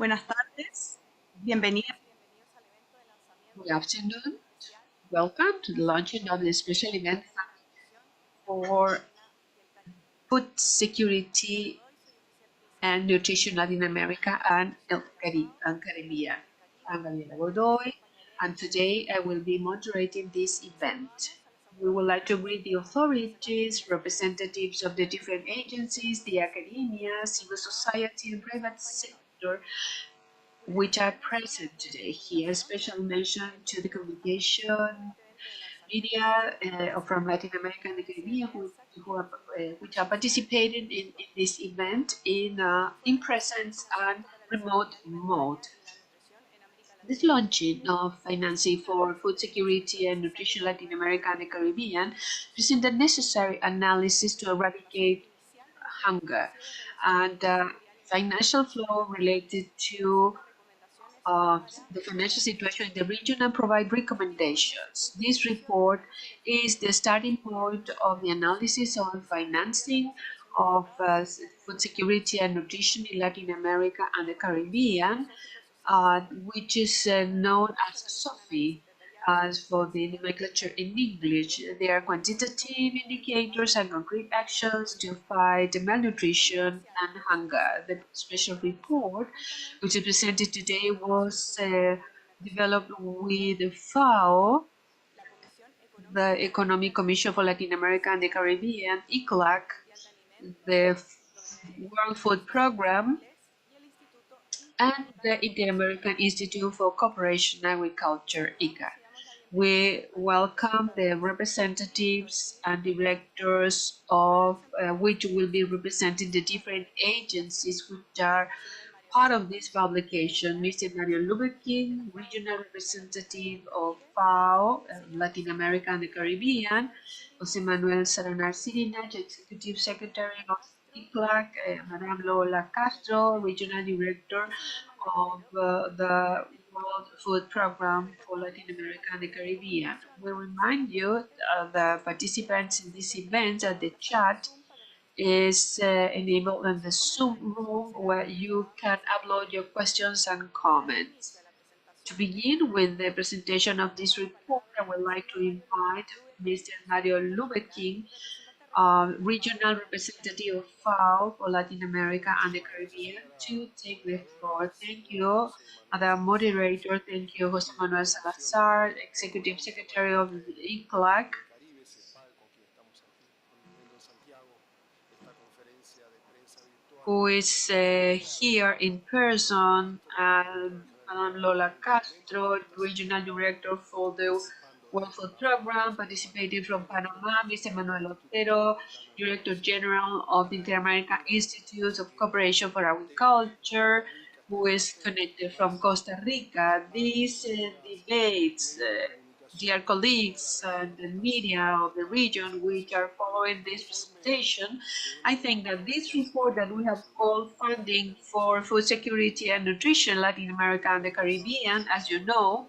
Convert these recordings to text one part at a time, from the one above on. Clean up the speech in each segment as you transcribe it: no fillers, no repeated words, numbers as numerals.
Buenas tardes, bienvenidos. Good afternoon. Welcome to the launching of the special event for food security and nutrition Latin America and Caribbean. I'm Gabriela Godoy, and today I will be moderating this event. We would like to greet the authorities, representatives of the different agencies, the academia, civil society, and private sector which are present today here. Special mention to the communication media from Latin America and the Caribbean which are participating in this event in presence and remote mode. This launching of financing for food security and nutrition Latin America and the Caribbean presents the necessary analysis to eradicate hunger and financial flow related to the financial situation in the region and provide recommendations. This report is the starting point of the analysis on financing of food security and nutrition in Latin America and the Caribbean, which is known as SOFI. As for the nomenclature in English, there are quantitative indicators and concrete actions to fight malnutrition and hunger. The special report, which is presented today, was developed with FAO, the Economic Commission for Latin America and the Caribbean, ECLAC, the World Food Program, and the Inter-American Institute for Cooperation and Agriculture, ICA. We welcome the representatives and directors of which will be representing the different agencies which are part of this publication. Mr. Mario Lubekin, Regional Representative of FAO, Latin America and the Caribbean, Jose Manuel Saranar Sirinach, Executive Secretary of ECLAC, Madame Lola Castro, Regional Director of the World Food Program for Latin America and the Caribbean. We remind you, the participants in this event, that the chat is enabled in the Zoom room where you can upload your questions and comments. To begin with the presentation of this report, I would like to invite Mr. Mario Lubekin, Regional Representative of FAO for Latin America and the Caribbean, to take the floor. Thank you, Madam Moderator. Thank you, Jose Manuel Salazar, Executive Secretary of the ECLAC. Who is here in person, and Madam Lola Castro, Regional Director for the World Food Program, participating from Panama, Mr. Manuel Otero, Director General of the Inter-American Institute of Cooperation for Agriculture, who is connected from Costa Rica. These debates, dear colleagues and the media of the region which are following this presentation, I think that this report that we have called Funding for Food Security and Nutrition Latin America and the Caribbean, as you know,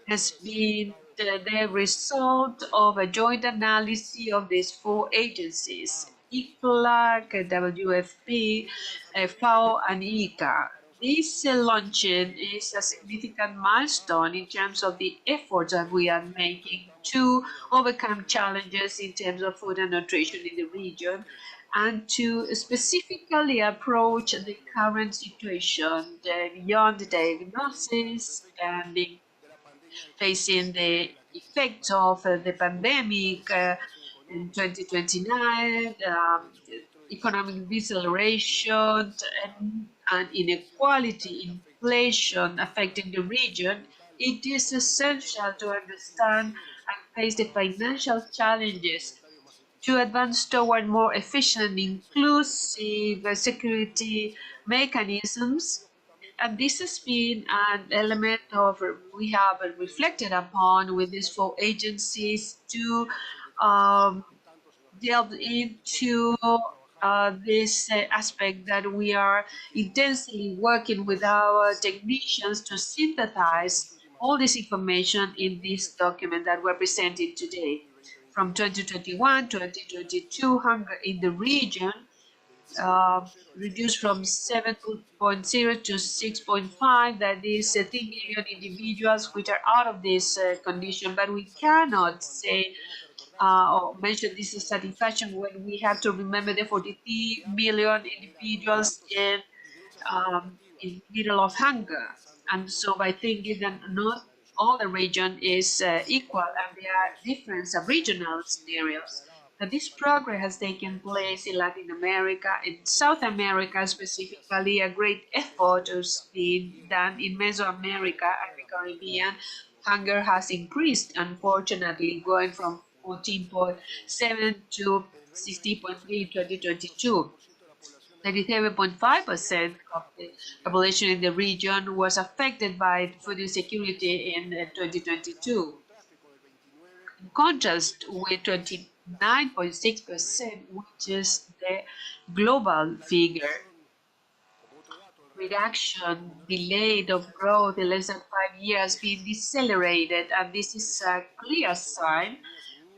has been the result of a joint analysis of these four agencies, ECLAC, WFP, FAO, and ICA. This launching is a significant milestone in terms of the efforts that we are making to overcome challenges in terms of food and nutrition in the region and to specifically approach the current situation beyond the diagnosis and facing the effects of the pandemic in 2029, economic deceleration and inequality, inflation affecting the region. It is essential to understand and face the financial challenges to advance toward more efficient, inclusive security mechanisms. And this has been an element of we have reflected upon with these four agencies to delve into this aspect that we are intensely working with our technicians to synthesize all this information in this document that we're presenting today. From 2021 to 2022, hunger in the region reduced from 7.0 to 6.5. That is 3 million individuals which are out of this condition. But we cannot say or mention this satisfaction when we have to remember the 43 million individuals in middle of hunger. And so by thinking that not all the region is equal and there are different sub-regional scenarios, that this progress has taken place in Latin America, in South America specifically, a great effort has been done in Mesoamerica and the Caribbean. Hunger has increased, unfortunately, going from 14.7 to 60.3 in 2022. 97.5% of the population in the region was affected by food insecurity in 2022. In contrast with 29.6%, which is the global figure. Reduction delayed of growth in less than 5 years being decelerated, and this is a clear sign.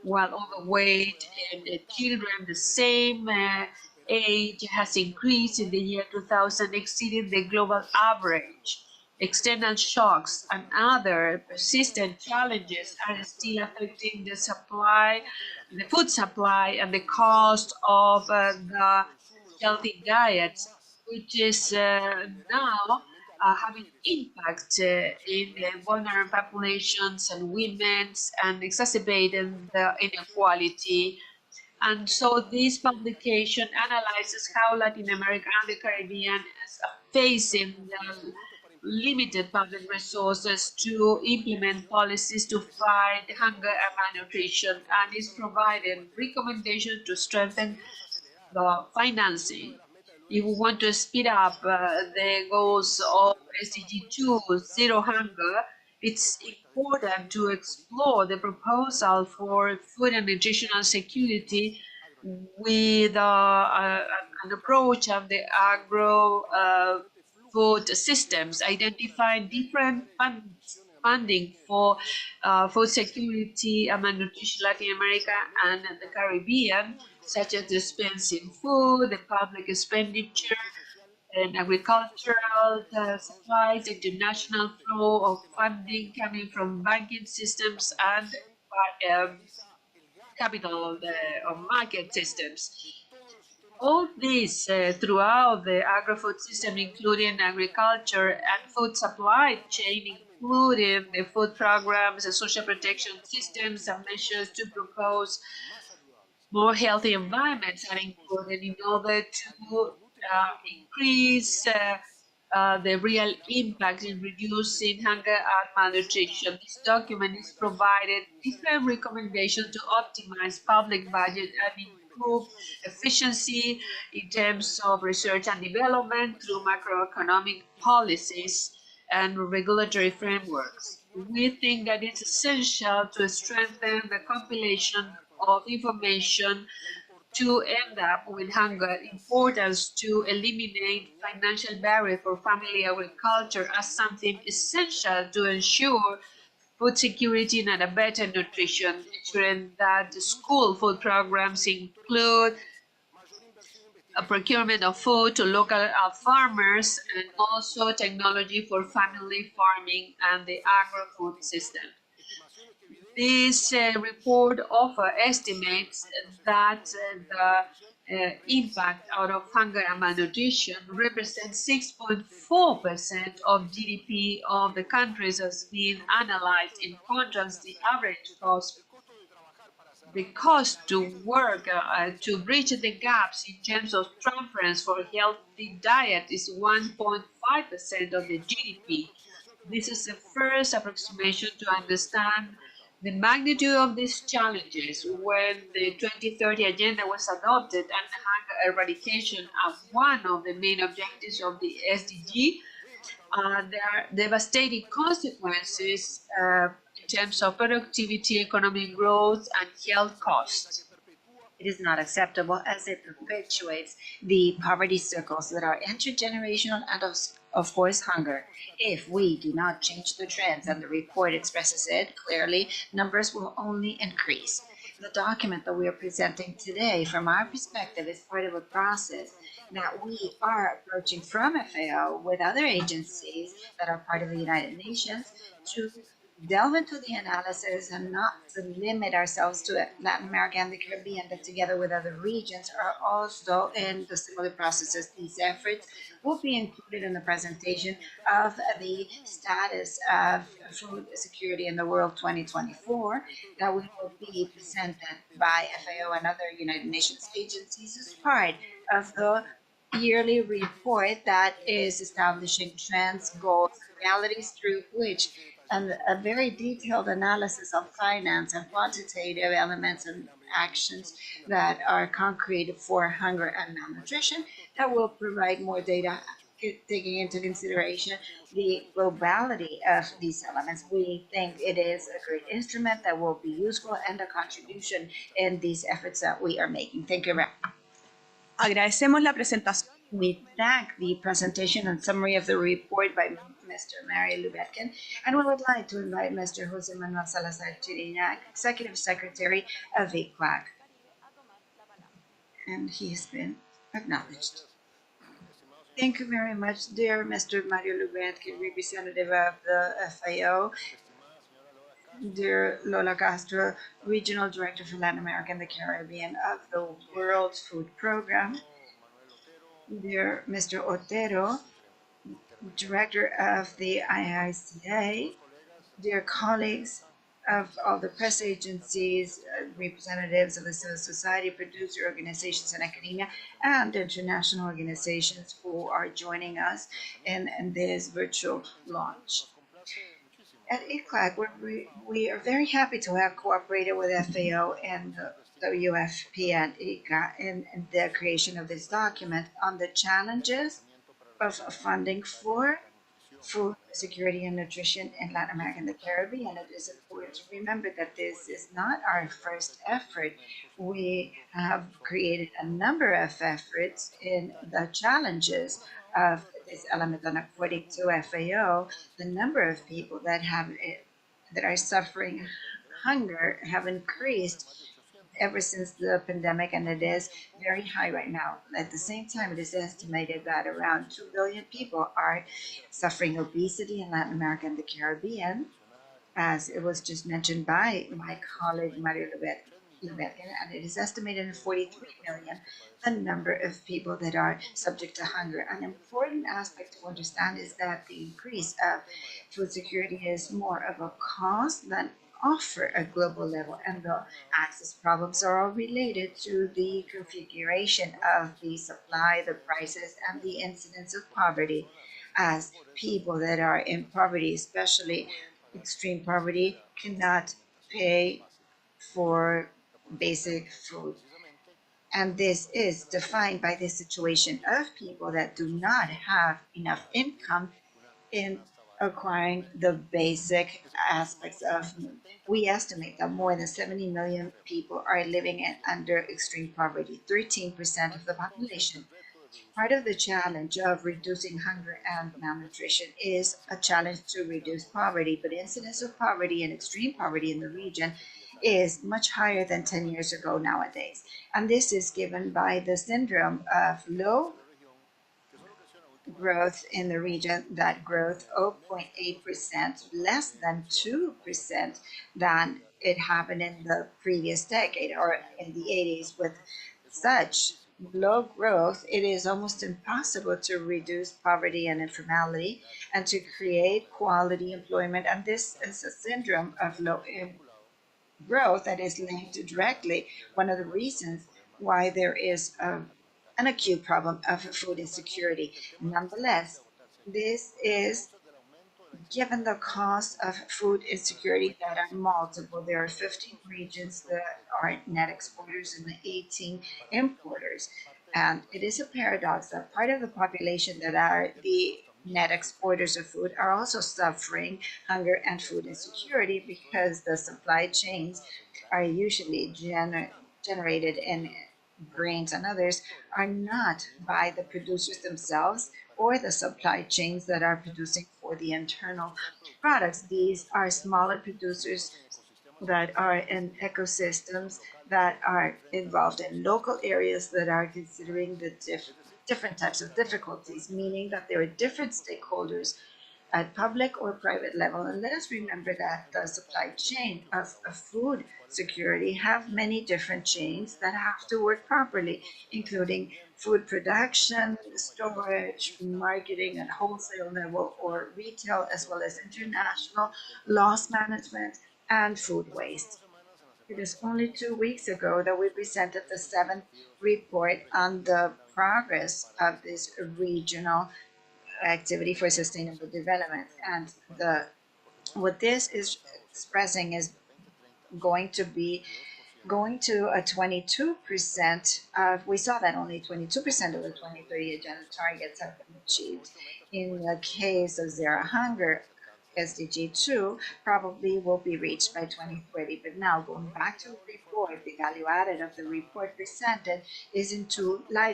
While overweight and children the same age has increased in the year 2000, exceeding the global average. External shocks and other persistent challenges are still affecting the supply, the food supply, and the cost of the healthy diets, which is now having impact in vulnerable populations and women's and exacerbating the inequality. And so this publication analyzes how Latin America and the Caribbean is facing the limited public resources to implement policies to fight hunger and malnutrition, and is providing recommendations to strengthen the financing. If we want to speed up the goals of SDG 2, zero hunger, it's important to explore the proposal for food and nutritional security with an approach of the agro food systems, identifying different funding for food security and malnutrition in Latin America and the Caribbean, such as dispensing food, the public expenditure, and agricultural supplies, international flow of funding coming from banking systems and capital or market systems. All this throughout the agri-food system, including agriculture and food supply chain, including the food programs and social protection systems and measures to propose more healthy environments are included in order to increase the real impact in reducing hunger and malnutrition. This document is provided different recommendations to optimize public budget and improve efficiency in terms of research and development through macroeconomic policies and regulatory frameworks. We think that it's essential to strengthen the compilation of information to end up with hunger, importance to eliminate financial barrier for family agriculture as something essential to ensure food security and a better nutrition, ensuring that school food programs include a procurement of food to local farmers and also technology for family farming and the agro-food system. This report offers estimates that the impact out of hunger and malnutrition represents 6.4% of GDP of the countries as being analyzed. In contrast, the average cost, the cost to work to bridge the gaps in terms of transference for healthy diet is 1.5% of the GDP. This is the first approximation to understand the magnitude of these challenges. When the 2030 agenda was adopted and hunger eradication as one of the main objectives of the SDG, there are devastating consequences in terms of productivity, economic growth, and health costs. It is not acceptable as it perpetuates the poverty circles that are intergenerational and of course hunger. If we do not change the trends, and the report expresses it clearly, numbers will only increase. The document that we are presenting today, from our perspective, is part of a process that we are approaching from FAO with other agencies that are part of the United Nations to delve into the analysis and not to limit ourselves to Latin America and the Caribbean, but together with other regions are also in the similar processes. These efforts will be included in the presentation of the status of food security in the world 2024 that will be presented by FAO and other United Nations agencies as part of the yearly report that is establishing trends, goals, and realities through which a very detailed analysis of finance and quantitative elements and actions that are concrete for hunger and malnutrition that will provide more data taking into consideration the globality of these elements. We think it is a great instrument that will be useful and a contribution in these efforts that we are making. Thank you very much. Agradecemos la presentación. We thank the presentation and summary of the report by Mr. Mario Lubetkin, and we would like to invite Mr. Jose Manuel Salazar Chirinac, Executive Secretary of ECLAC. And he has been acknowledged. Thank you very much, dear Mr. Mario Lubetkin, representative of the FAO, dear Lola Castro, Regional Director for Latin America and the Caribbean of the World Food Program, dear Mr. Otero, Director of the IICA, dear colleagues of all the press agencies, representatives of the civil society, producer organizations and academia, and international organizations who are joining us in this virtual launch. At ECLAC, we are very happy to have cooperated with FAO and the WFP and ICA in the creation of this document on the challenges of funding for food security and nutrition in Latin America and the Caribbean. It is important to remember that this is not our first effort. We have created a number of efforts in the challenges of this element, and according to FAO, the number of people that are suffering hunger have increased ever since the pandemic, and it is very high right now. At the same time, it is estimated that around 2 billion people are suffering obesity in Latin America and the Caribbean, as it was just mentioned by my colleague Mario Lubetkin, and it is estimated in 43 million the number of people that are subject to hunger. An important aspect to understand is that the increase of food security is more of a cost than offer at global level, and the access problems are all related to the configuration of the supply, the prices, and the incidence of poverty, as people that are in poverty, especially extreme poverty, cannot pay for basic food. And this is defined by the situation of people that do not have enough income in acquiring the basic aspects of food. We estimate that more than 70 million people are living under extreme poverty, 13% of the population. Part of the challenge of reducing hunger and malnutrition is a challenge to reduce poverty, but incidence of poverty and extreme poverty in the region is much higher than 10 years ago nowadays. And this is given by the syndrome of low growth in the region, that growth 0.8%, less than 2% than it happened in the previous decade or in the 80s. With such low growth, it is almost impossible to reduce poverty and informality and to create quality employment. And this is a syndrome of low growth that is linked directly one of the reasons why there is an acute problem of food insecurity. Nonetheless, this is given the cost of food insecurity that are multiple. There are 15 regions that are net exporters and 18 importers. And it is a paradox that part of the population that are the net exporters of food are also suffering hunger and food insecurity because the supply chains are usually generated in grains and others are not by the producers themselves or the supply chains that are producing for the internal products. These are smaller producers that are in ecosystems that are involved in local areas that are considering the different types of difficulties, meaning that there are different stakeholders at public or private level. And let us remember that the supply chain of food security have many different chains that have to work properly, including food production, storage, marketing at wholesale level or retail, as well as international loss management and food waste. It is only 2 weeks ago that we presented the seventh report on the progress of this regional activity for sustainable development. And what this is expressing is going to be going to a 22% of, we saw that only 22% of the 2030 agenda targets have been achieved. In the case of zero hunger, SDG 2 probably will be reached by 2030. But now going back to the report, the value added of the report presented lies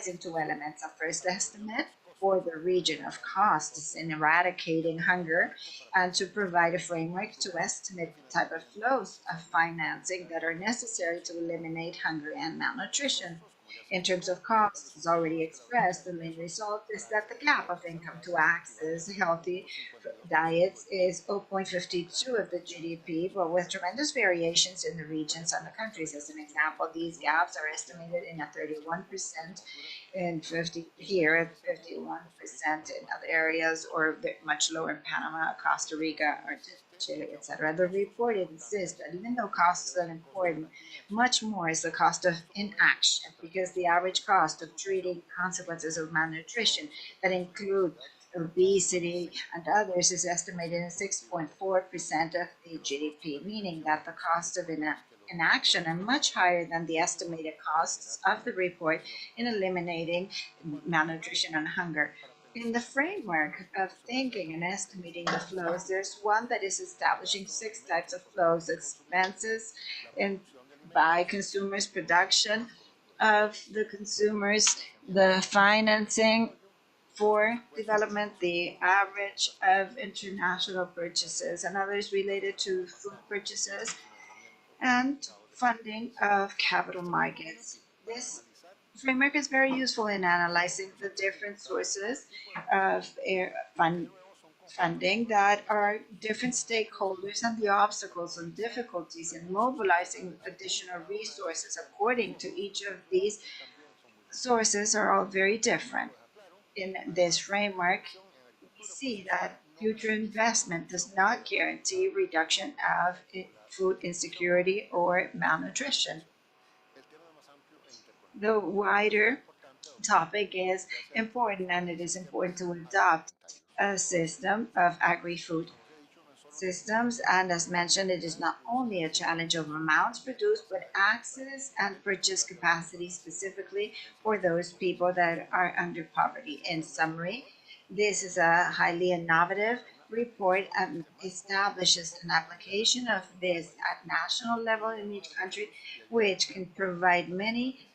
in two elements. A first estimate for the region of costs in eradicating hunger, and to provide a framework to estimate the type of flows of financing that are necessary to eliminate hunger and malnutrition. In terms of costs, as already expressed, the main result is that the gap of income to access healthy diets is 0.52 of the GDP, but with tremendous variations in the regions and the countries. As an example, these gaps are estimated in at 31% in 50 here, at 51% in other areas, or much lower in Panama, Costa Rica, or Chile, etc. The report insists that even though costs are important, much more is the cost of inaction, because the average cost of treating consequences of malnutrition that include obesity and others is estimated at 6.4% of the GDP, meaning that the cost of inaction are much higher than the estimated costs of the report in eliminating malnutrition and hunger. In the framework of thinking and estimating the flows, there's one that is establishing 6 types of flows: expenses in by consumers, production of the consumers, the financing for development, the average of international purchases, and others related to food purchases, and funding of capital markets. This framework is very useful in analyzing the different sources of funding that are different stakeholders, and the obstacles and difficulties in mobilizing additional resources according to each of these sources are all very different. In this framework, we see that future investment does not guarantee reduction of food insecurity or malnutrition. The wider topic is important, and it is important to adopt a system of agri-food systems. And as mentioned, it is not only a challenge of amounts produced, but access and purchase capacity, specifically for those people that are under poverty. In summary, this is a highly innovative report and establishes an application of this at national level in each country, which can provide many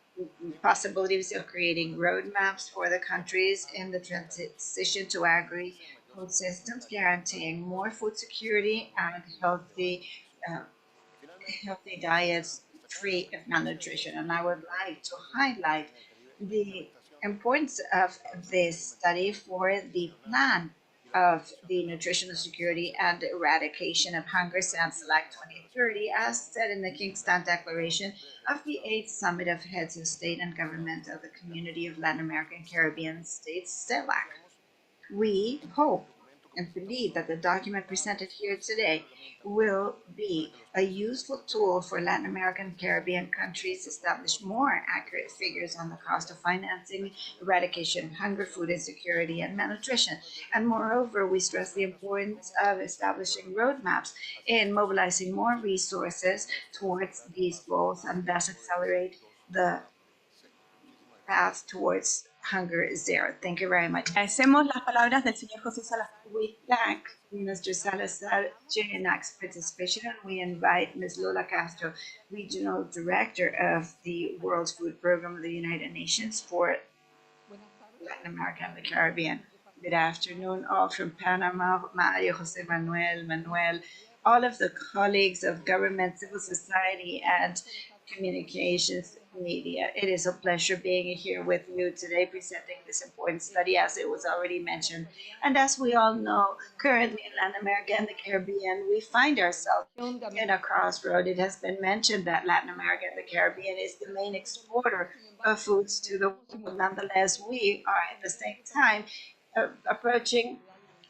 possibilities of creating roadmaps for the countries in the transition to agri food systems, guaranteeing more food security and uh, healthy diets free of malnutrition. And I would like to highlight the importance of this study for the plan of the nutritional security and eradication of hunger, SAM-SELECT 2030, as said in the Kingston Declaration of the 8th Summit of Heads of State and Government of the Community of Latin American and Caribbean States, CELAC. We hope and believe that the document presented here today will be a useful tool for Latin American and Caribbean countries to establish more accurate figures on the cost of financing, eradication of hunger, food insecurity, and malnutrition. And moreover, we stress the importance of establishing roadmaps in mobilizing more resources towards these goals, and thus accelerate the path towards hunger zero. Thank you very much. Agradecemos las palabras del señor José Salazar. We thank Mr. Salazar Chirinac's participation, and we invite Ms. Lola Castro, Regional Director of the World Food Program of the United Nations for Latin America and the Caribbean. Good afternoon, all from Panama, Mario, Jose Manuel, all of the colleagues of government, civil society, and communications media. It is a pleasure being here with you today presenting this important study, as it was already mentioned. And as we all know, currently in Latin America and the Caribbean, we find ourselves in a crossroad. It has been mentioned that Latin America and the Caribbean is the main exporter of foods to the world. Nonetheless, we are at the same time approaching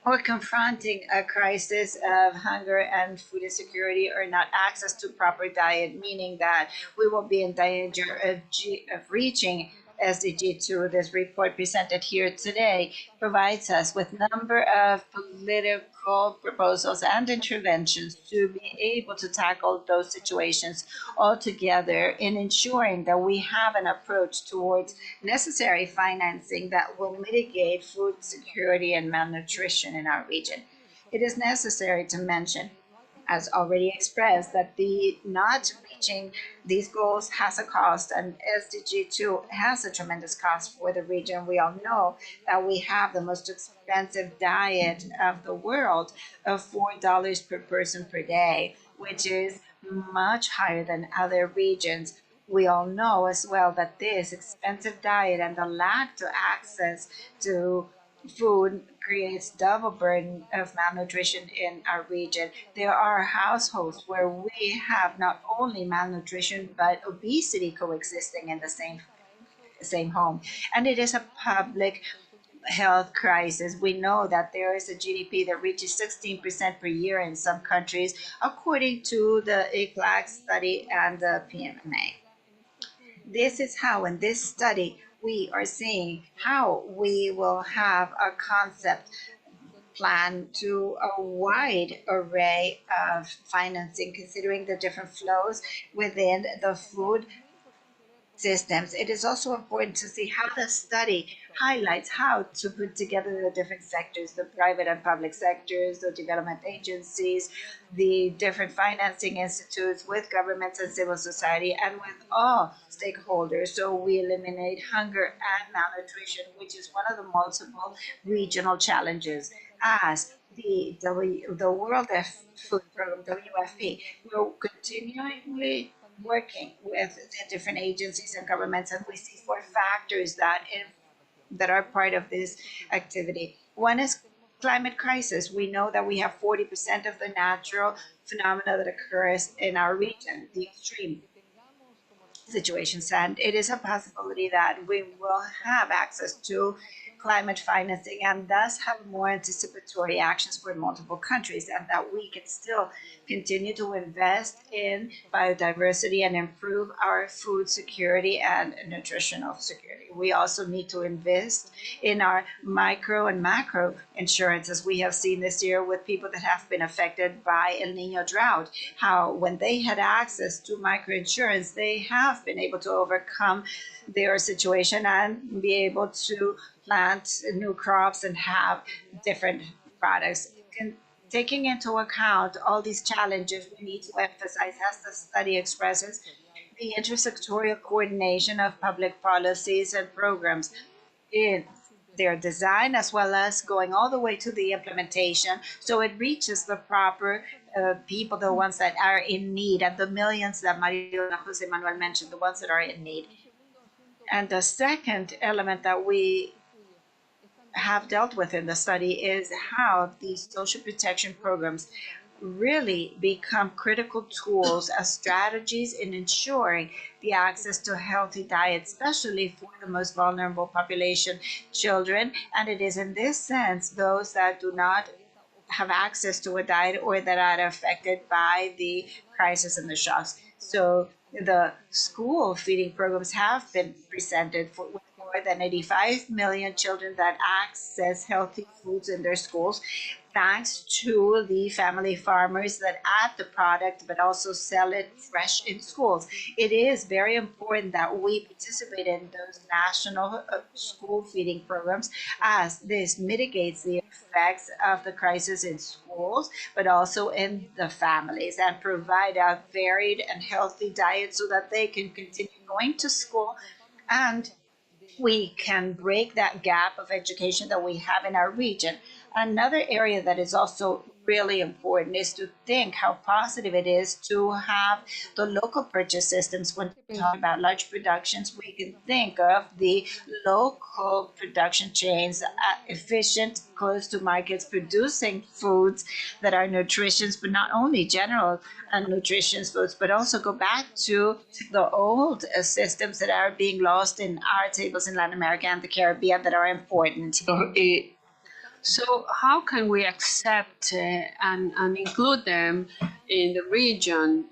or confronting a crisis of hunger and food insecurity, or not access to proper diet, meaning that we will be in danger of reaching SDG 2. This report presented here today provides us with a number of political proposals and interventions to be able to tackle those situations altogether, in ensuring that we have an approach towards necessary financing that will mitigate food security and malnutrition in our region. It is necessary to mention, as already expressed, that the not reaching these goals has a cost, and SDG 2 has a tremendous cost for the region. We all know that we have the most expensive diet of the world of $4 per person per day, which is much higher than other regions. We all know as well that this expensive diet and the lack to access to food creates double burden of malnutrition in our region. There are households where we have not only malnutrition but obesity coexisting in the same home, and it is a public health crisis. We know that there is a GDP that reaches 16% per year in some countries, according to the ECLAC study and the PMA. This is how, in this study, we are seeing how we will have a concept plan to a wide array of financing, considering the different flows within the food systems. It is also important to see how the study highlights how to put together the different sectors, the private and public sectors, the development agencies, the different financing institutes, with governments and civil society, and with all stakeholders, so we eliminate hunger and malnutrition, which is one of the multiple regional challenges. As the World Food Program, WFP, will continually working with the different agencies and governments, and we see four factors that are part of this activity. One is climate crisis. We know that we have 40% of the natural phenomena that occurs in our region, the extreme situations, and it is a possibility that we will have access to climate financing and thus have more anticipatory actions for multiple countries, and that we can still continue to invest in biodiversity and improve our food security and nutritional security. We also need to invest in our micro and macro insurance, as we have seen this year with people that have been affected by El Nino drought, how when they had access to micro insurance, they have been able to overcome their situation and be able to plant new crops and have different products. Taking into account all these challenges, we need to emphasize, as the study expresses, the intersectorial coordination of public policies and programs in their design, as well as going all the way to the implementation, so it reaches the proper people, the ones that are in need, and the millions that Mario Jose Manuel mentioned, the ones that are in need. And the second element that we have dealt with in the study is how these social protection programs really become critical tools as strategies in ensuring the access to a healthy diet, especially for the most vulnerable population, children. And it is in this sense those that do not have access to a diet or that are affected by the crisis and the shocks. So the school feeding programs have been presented for more than 85 million children that access healthy foods in their schools, thanks to the family farmers that add the product but also sell it fresh in schools. It is very important that we participate in those national school feeding programs, as this mitigates the effects of the crisis in schools but also in the families, and provide a varied and healthy diet so that they can continue going to school, and we can break that gap of education that we have in our region. Another area that is also really important is to think how positive it is to have the local purchase systems. When we talk about large productions, we can think of the local production chains, efficient, close to markets, producing foods that are nutritious, but not only general nutritious foods, but also go back to the old systems that are being lost in our tables in Latin America and the Caribbean that are important. So how can we accept and include them in the region?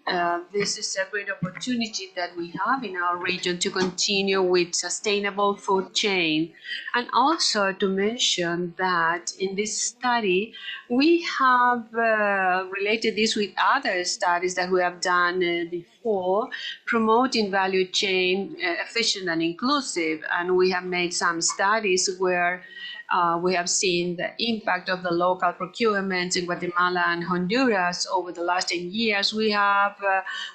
This is a great opportunity that we have in our region to continue with sustainable food chain. And also to mention that in this study, we have related this with other studies that we have done before, promoting value chain efficient and inclusive. And we have made some studies where we have seen the impact of the local procurement in Guatemala and Honduras over the last 10 years. We have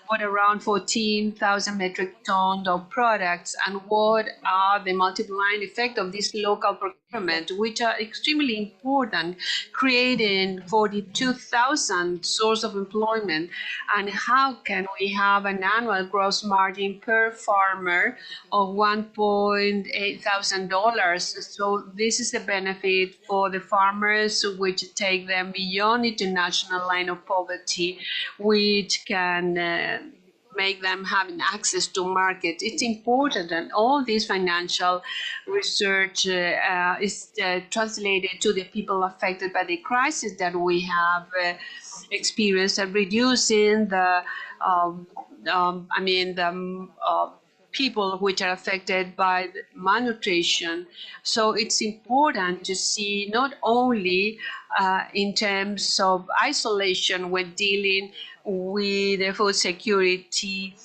bought around 14,000 metric tons of products. And what are the multiplying effect of this local procurement, which are extremely important, creating 42,000 sources of employment? And how can we have an annual gross margin per farmer of $1,800? So this is a benefit for the farmers, which take them beyond international line of poverty, which can make them having access to market. It's important, and all this financial research is translated to the people affected by the crisis that we have experienced, and reducing the people which are affected by malnutrition. So it's important to see not only in terms of isolation when dealing with the food security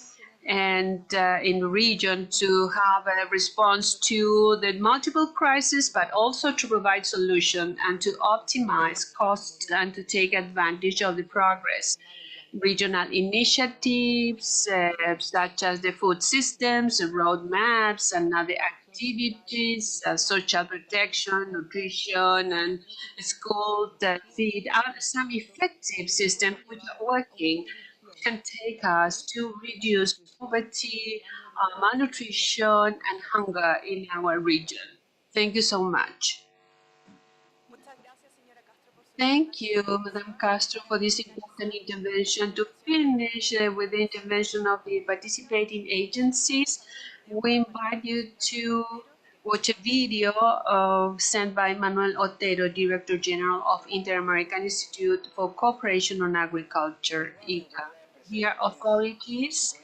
and in the region to have a response to the multiple crises, but also to provide solution and to optimize costs and to take advantage of the progress. Regional initiatives such as the food systems, roadmaps, and other activities, social protection, nutrition, and school feed are some effective systems which are working, which can take us to reduce poverty, malnutrition, and hunger in our region. Thank you so much. Thank you, Madam Castro, for this important intervention. To finish with the intervention of the participating agencies, we invite you to watch a video sent by Manuel Otero, Director General of Inter-American Institute for Cooperation on Agriculture, ICA. Dear authorities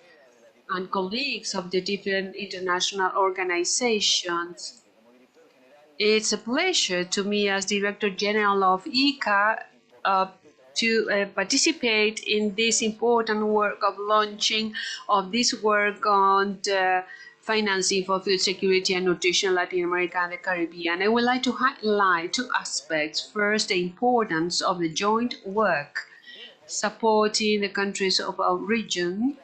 and colleagues of the different international organizations, it's a pleasure to me as Director General of ICA to participate in this important work of launching of this work on the financing for food security and nutrition in Latin America and the Caribbean. I would like to highlight two aspects. First, the importance of the joint work supporting the countries of our region,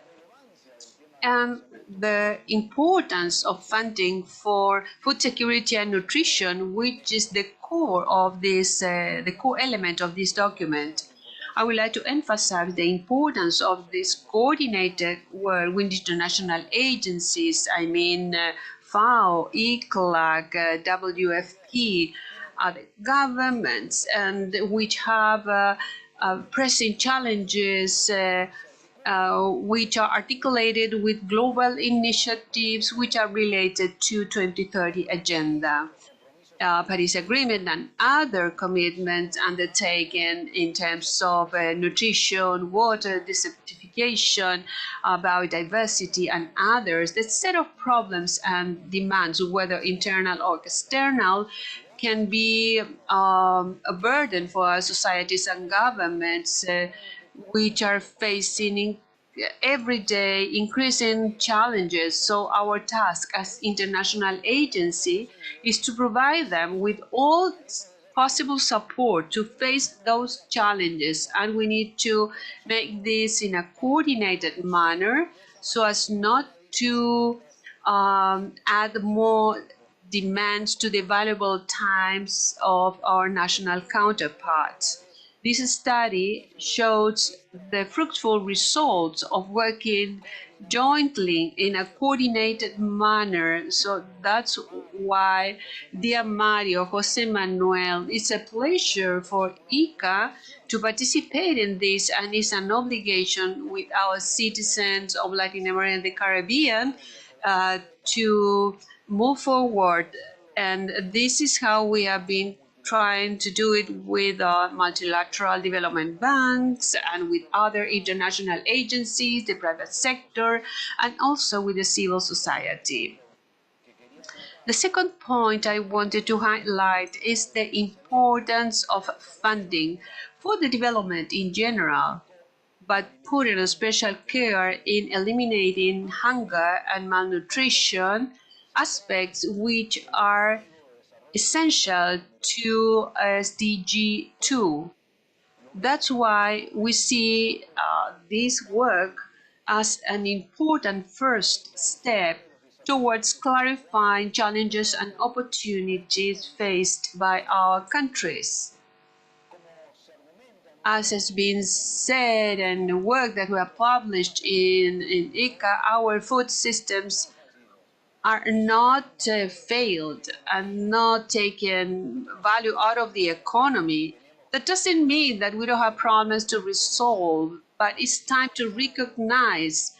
and the importance of funding for food security and nutrition, which is the core of this, the core element of this document. I would like to emphasize the importance of this coordinated work with international agencies. I mean, FAO, ECLAC, WFP, the governments, and which have pressing challenges which are articulated with global initiatives which are related to 2030 agenda, Paris Agreement, and other commitments undertaken in terms of nutrition, water, desertification, biodiversity, and others. The set of problems and demands, whether internal or external, can be a burden for our societies and governments, which are facing every day increasing challenges. So our task as international agency is to provide them with all possible support to face those challenges, and we need to make this in a coordinated manner so as not to add more demands to the valuable times of our national counterparts. This study shows the fruitful results of working jointly in a coordinated manner. So that's why, dear Mario, Jose Manuel, it's a pleasure for ICA to participate in this, and it's an obligation with our citizens of Latin America and the Caribbean to move forward. And this is how we have been trying to do it with multilateral development banks and with other international agencies, the private sector, and also with the civil society. The second point I wanted to highlight is the importance of funding for the development in general, but putting a special care in eliminating hunger and malnutrition, aspects which are essential to SDG 2. That's why we see this work as an important first step towards clarifying challenges and opportunities faced by our countries. As has been said, and the work that we have published in ICA, our food systems are not failed and not taking value out of the economy. That doesn't mean that we don't have problems to resolve, but it's time to recognize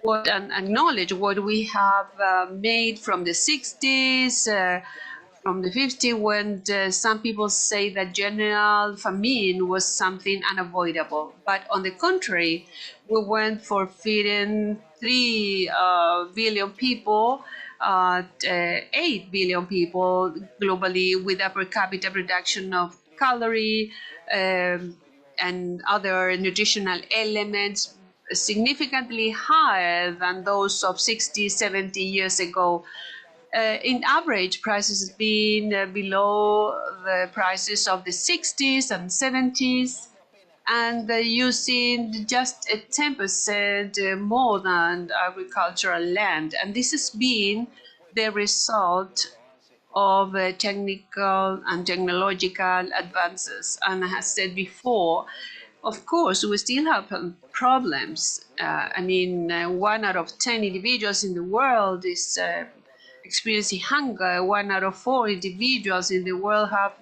what and acknowledge what we have made from the 60s, from the 50s, when some people say that general famine was something unavoidable. But on the contrary, we went for feeding 3 billion people, 8 billion people globally, with a per capita production of calorie and other nutritional elements significantly higher than those of 60, 70 years ago. In average, prices have been below the prices of the 60s and 70s, and using just 10% more than agricultural land. And this has been the result of technical and technological advances. And as I said before, of course, we still have problems. 1 out of 10 individuals in the world is experiencing hunger. 1 out of 4 individuals in the world have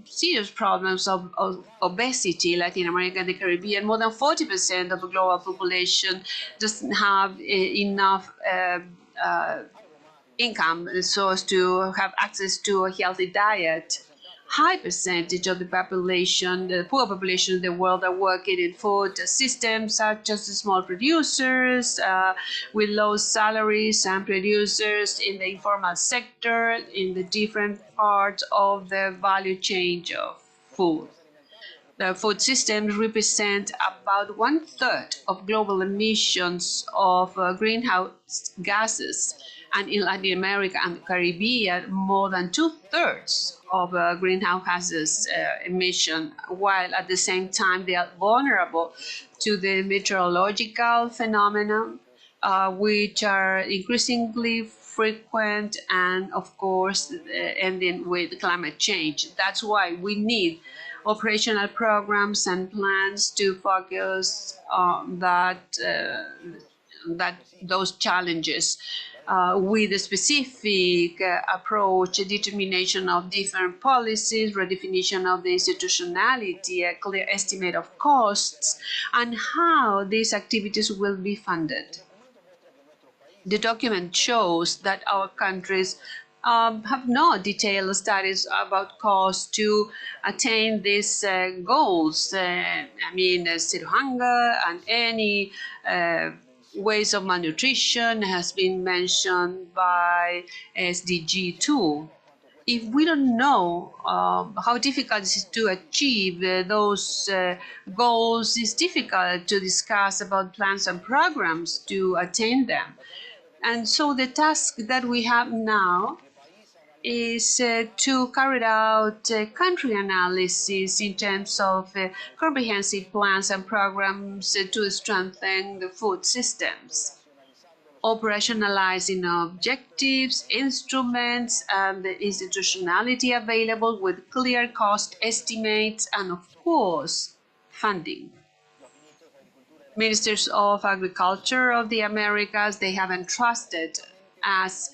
serious problems of obesity. Latin America and the Caribbean, more than 40% of the global population doesn't have enough income so as to have access to a healthy diet. High percentage of the population, the poor population in the world, are working in food systems such as the small producers with low salaries, and producers in the informal sector in the different parts of the value chain of food. The food systems represent about 1/3 of global emissions of greenhouse gases, and in Latin America and the Caribbean, more than 2/3 of greenhouse gases emission, while at the same time they are vulnerable to the meteorological phenomena, which are increasingly frequent, and of course ending with climate change. That's why we need operational programs and plans to focus on those challenges. With a specific approach, a determination of different policies, redefinition of the institutionality, a clear estimate of costs, and how these activities will be funded. The document shows that our countries have no detailed studies about costs to attain these goals. Zero hunger and any ways of malnutrition has been mentioned by SDG 2. If we don't know how difficult it is to achieve those goals, it's difficult to discuss about plans and programs to attain them. And so the task that we have now is to carry out country analysis in terms of comprehensive plans and programs to strengthen the food systems. operationalizing objectives, instruments, and the institutionality available with clear cost estimates, and of course, funding. Ministers of Agriculture of the Americas, they have entrusted us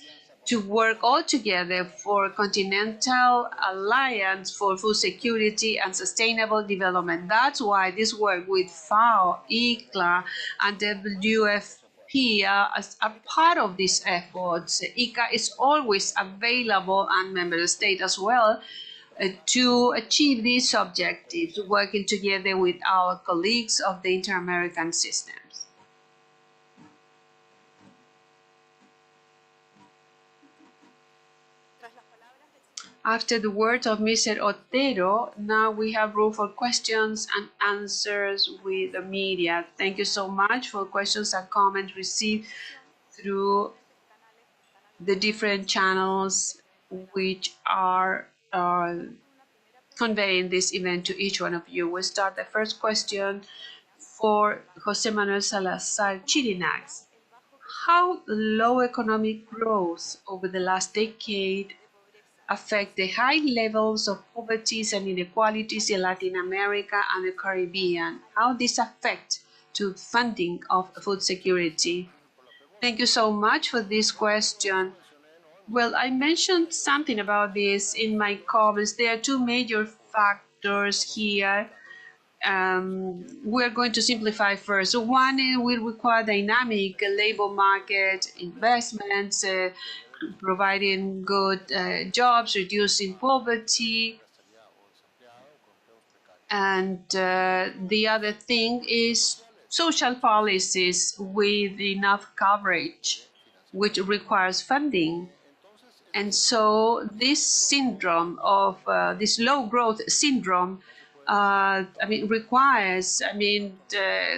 to work all together for a continental alliance for food security and sustainable development. That's why this work with FAO, ECLA, and WFP are part of these efforts. ICA is always available, and member state as well, to achieve these objectives, working together with our colleagues of the Inter-American systems. After the words of Mr. Otero, now we have room for questions and answers with the media. Thank you so much for questions and comments received through the different channels which are conveying this event to each one of you. We'll start the first question for Jose Manuel Salazar Chirinax. How low economic growth over the last decade affect the high levels of poverty and inequalities in Latin America and the Caribbean? How this affect to funding of food security? Thank you so much for this question. Well, I mentioned something about this in my comments. There are two major factors here. We're going to simplify first. So one will require dynamic labor market investments, providing good jobs, reducing poverty. And the other thing is social policies with enough coverage, which requires funding. And so this syndrome of this low growth syndrome, requires,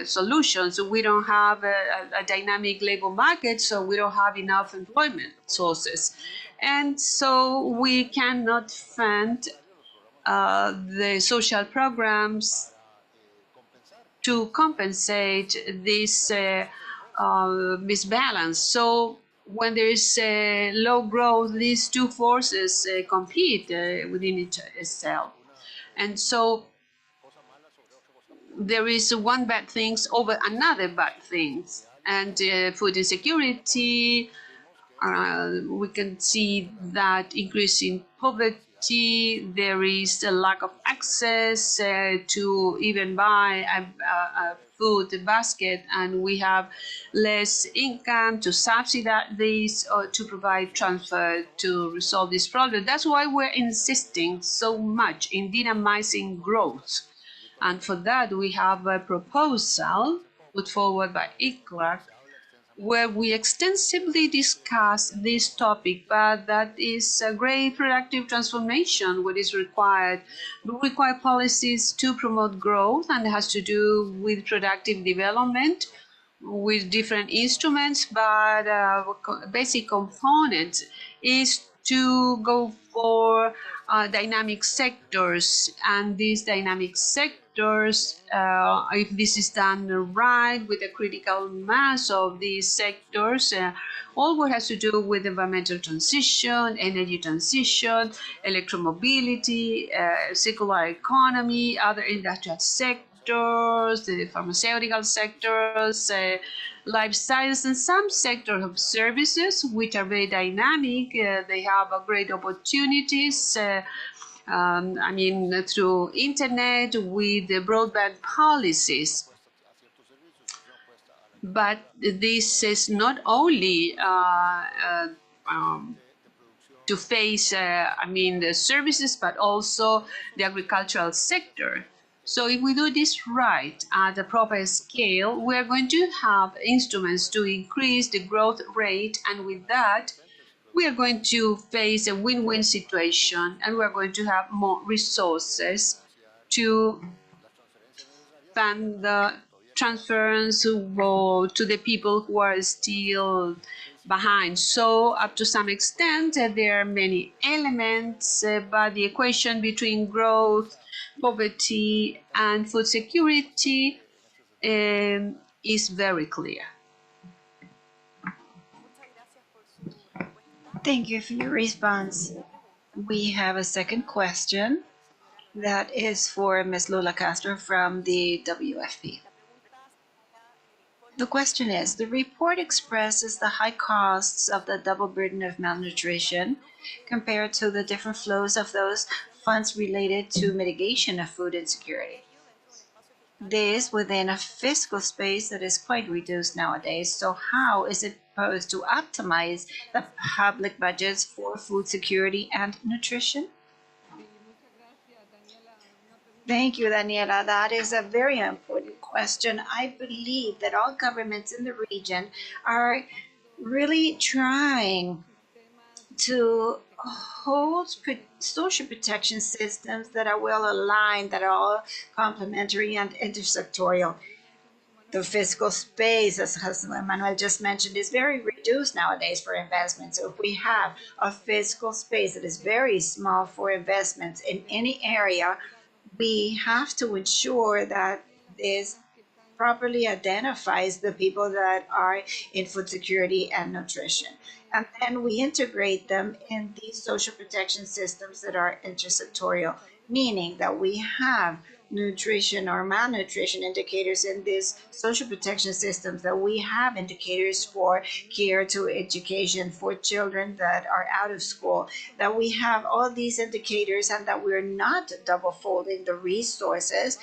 solutions. We don't have a dynamic labor market, so we don't have enough employment sources. And so we cannot fund the social programs to compensate this misbalance. So when there is low growth, these two forces compete within itself. And so there is one bad thing over another bad thing. And food insecurity, we can see that increase in poverty, there is a lack of access to even buy a food basket, and we have less income to subsidize this or to provide transfer to resolve this problem. That's why we're insisting so much in dynamizing growth. And for that, we have a proposal put forward by ECLAC, where we extensively discuss this topic, but that is a great productive transformation, what is required. We require policies to promote growth, and it has to do with productive development, with different instruments, but basic component is to go for dynamic sectors, and these dynamic sectors, if this is done right with a critical mass of these sectors, all what has to do with environmental transition, energy transition, electromobility, circular economy, other industrial sectors, the pharmaceutical sectors, life science, and some sectors of services which are very dynamic. They have great opportunities. Through internet with the broadband policies. But this is not only to face, the services, but also the agricultural sector. So if we do this right at a proper scale, we are going to have instruments to increase the growth rate, and with that, we are going to face a win-win situation, and we are going to have more resources to fund the transference to the people who are still behind. So up to some extent, there are many elements, but the equation between growth, poverty, and food security is very clear. Thank you for your response. We have a second question that is for Ms. Lola Castro from the WFP. The question is, the report expresses the high costs of the double burden of malnutrition compared to the different flows of those funds related to mitigation of food insecurity. This within a fiscal space that is quite reduced nowadays. So how is it proposed to optimize the public budgets for food security and nutrition? Thank you, Daniela. That is a very important question. I believe that all governments in the region are really trying to hold social protection systems that are well aligned, that are all complementary and intersectorial. The fiscal space, as Manuel just mentioned, is very reduced nowadays for investments. So if we have a fiscal space that is very small for investments in any area, we have to ensure that this properly identifies the people that are in food security and nutrition. And then we integrate them in these social protection systems that are intersectorial, meaning that we have nutrition or malnutrition indicators in these social protection systems, that we have indicators for care to education for children that are out of school, that we have all these indicators, and that we're not double folding the resources,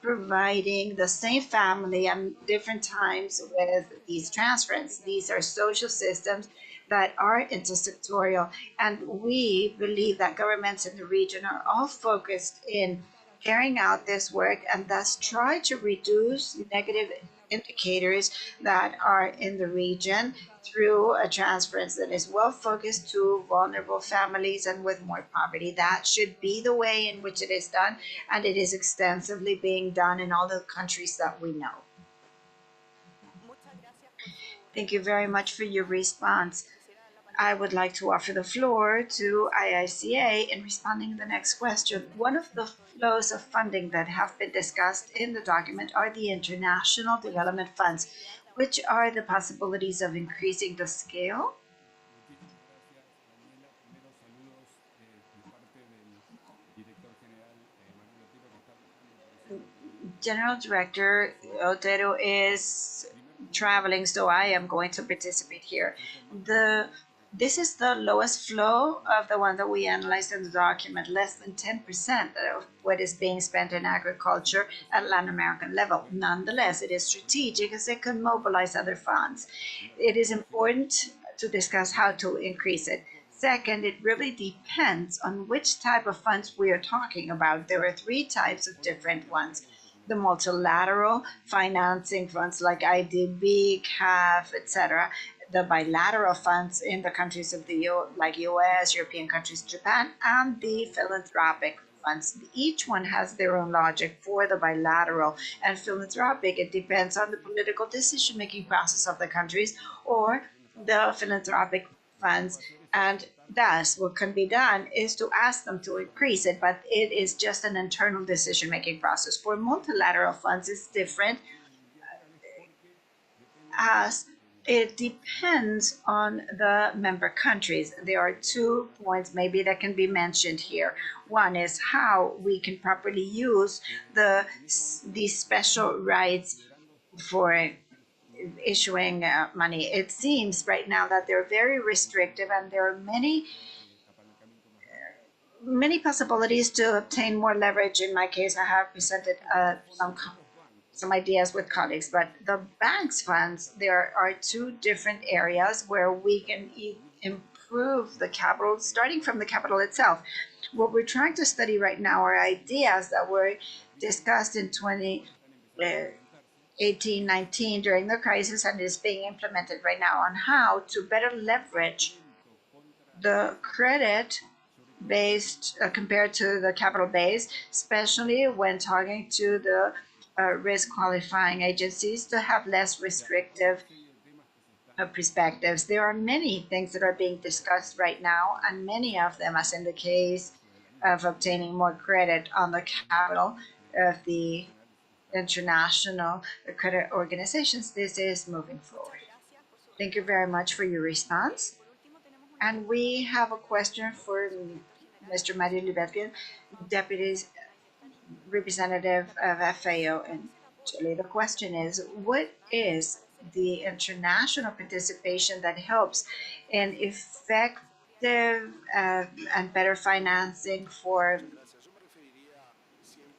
providing the same family at different times with these transference. These are social systems that are intersectorial, and we believe that governments in the region are all focused in carrying out this work and thus try to reduce negative indicators that are in the region through a transference that is well focused to vulnerable families and with more poverty. That should be the way in which it is done, and it is extensively being done in all the countries that we know. Thank you very much for your response. I would like to offer the floor to IICA in responding to the next question. One of the flows of funding that have been discussed in the document are the international development funds. Which are the possibilities of increasing the scale? General Director Otero is traveling, so I am going to participate here. This is the lowest flow of the one that we analyzed in the document, less than 10% of what is being spent in agriculture at Latin American level. Nonetheless, it is strategic as it can mobilize other funds. It is important to discuss how to increase it. Second, it really depends on which type of funds we are talking about. There are three types of different ones. The multilateral financing funds like IDB, CAF, etc., the bilateral funds in the countries of the like US, European countries, Japan, and the philanthropic funds. Each one has their own logic. For the bilateral and philanthropic, it depends on the political decision-making process of the countries or the philanthropic funds. And thus, what can be done is to ask them to increase it, but it is just an internal decision-making process. For multilateral funds, it's different, as it depends on the member countries. There are 2 points maybe that can be mentioned here. One is how we can properly use these special rights for issuing money. It seems right now that they're very restrictive, and there are many possibilities to obtain more leverage. In my case, I have presented some ideas with colleagues, but the bank's funds, there are 2 different areas where we can improve the capital, starting from the capital itself. What we're trying to study right now are ideas that were discussed in 2018-19 during the crisis, and is being implemented right now on how to better leverage the credit based compared to the capital base, especially when talking to the risk qualifying agencies, to have less restrictive perspectives. There are many things that are being discussed right now, and many of them, as in the case of obtaining more credit on the capital of the international credit organizations, this is moving forward. Thank you very much for your response. And we have a question for Mr. Mario Libepian, Deputy Representative of FAO in Chile. The question is, what is the international participation that helps in effective and better financing for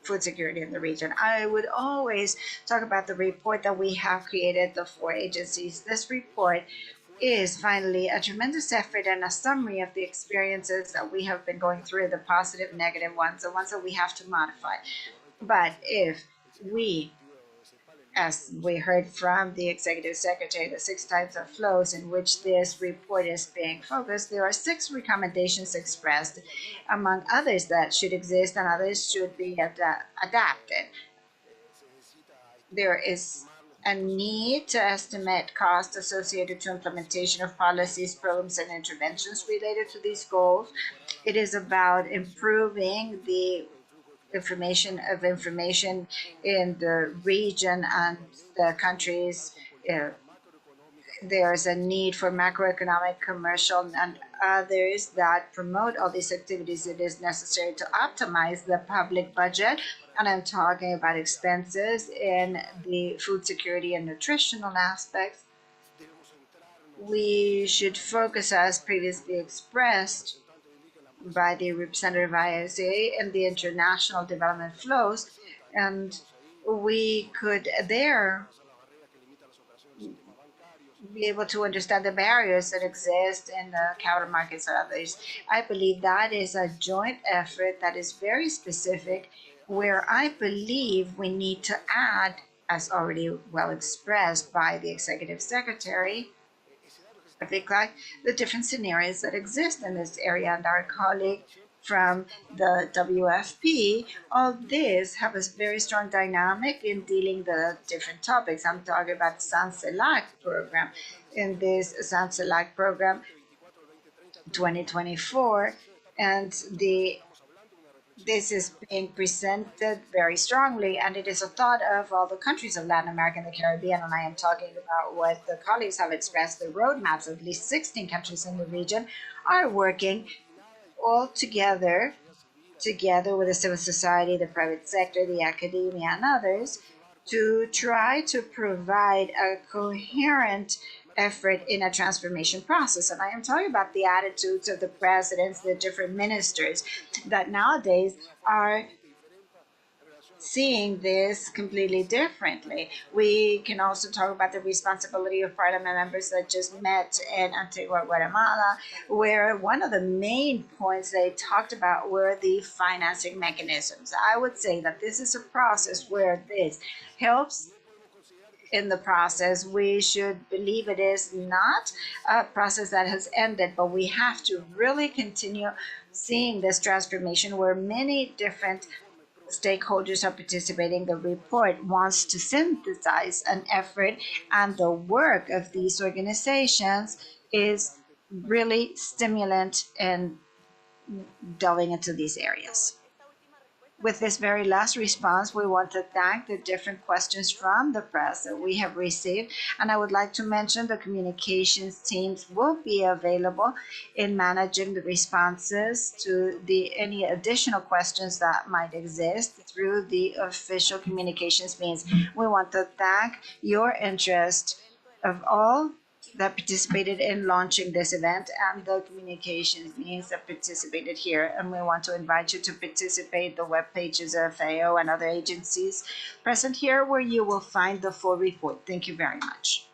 food security in the region? I would always talk about the report that we have created, the 4 agencies. This report is finally a tremendous effort and a summary of the experiences that we have been going through, the positive, negative ones, the ones that we have to modify. But if we, as we heard from the executive secretary, the 6 types of flows in which this report is being focused, there are 6 recommendations expressed, among others that should exist and others should be adapted. There is a need to estimate costs associated to implementation of policies, programs, and interventions related to these goals. It is about improving the information in the region and the countries. There's a need for macroeconomic, commercial, and others that promote all these activities. It is necessary to optimize the public budget, and I'm talking about expenses in the food security and nutritional aspects. We should focus, as previously expressed by the representative ISA, and the international development flows, and we could there be able to understand the barriers that exist in the capital markets and others. I believe that is a joint effort that is very specific, where I believe we need to add, as already well expressed by the executive secretary of ECLAC, the different scenarios that exist in this area. And our colleague from the WFP, all this have a very strong dynamic in dealing the different topics. I'm talking about SAN-CELAC program. In this SAN-CELAC program 2024, and this is being presented very strongly, and it is a thought of all the countries of Latin America and the Caribbean. And I am talking about what the colleagues have expressed, the roadmaps of at least 16 countries in the region are working all together with the civil society, the private sector, the academia, and others, to try to provide a coherent effort in a transformation process. And I am talking about the attitudes of the presidents, the different ministers that nowadays are seeing this completely differently. We can also talk about the responsibility of parliament members that just met in Antigua, Guatemala, where one of the main points they talked about were the financing mechanisms. I would say that this is a process where this helps in the process. We should believe it is not a process that has ended, but we have to really continue seeing this transformation where many different stakeholders are participating. The report wants to synthesize an effort, and the work of these organizations is really stimulant in delving into these areas. With this very last response, we want to thank the different questions from the press that we have received. And I would like to mention the communications teams will be available in managing the responses to any additional questions that might exist through the official communications means. We want to thank your interest of all that participated in launching this event and the communications means that participated here. And we want to invite you to participate the web pages of FAO and other agencies present here, where you will find the full report. Thank you very much.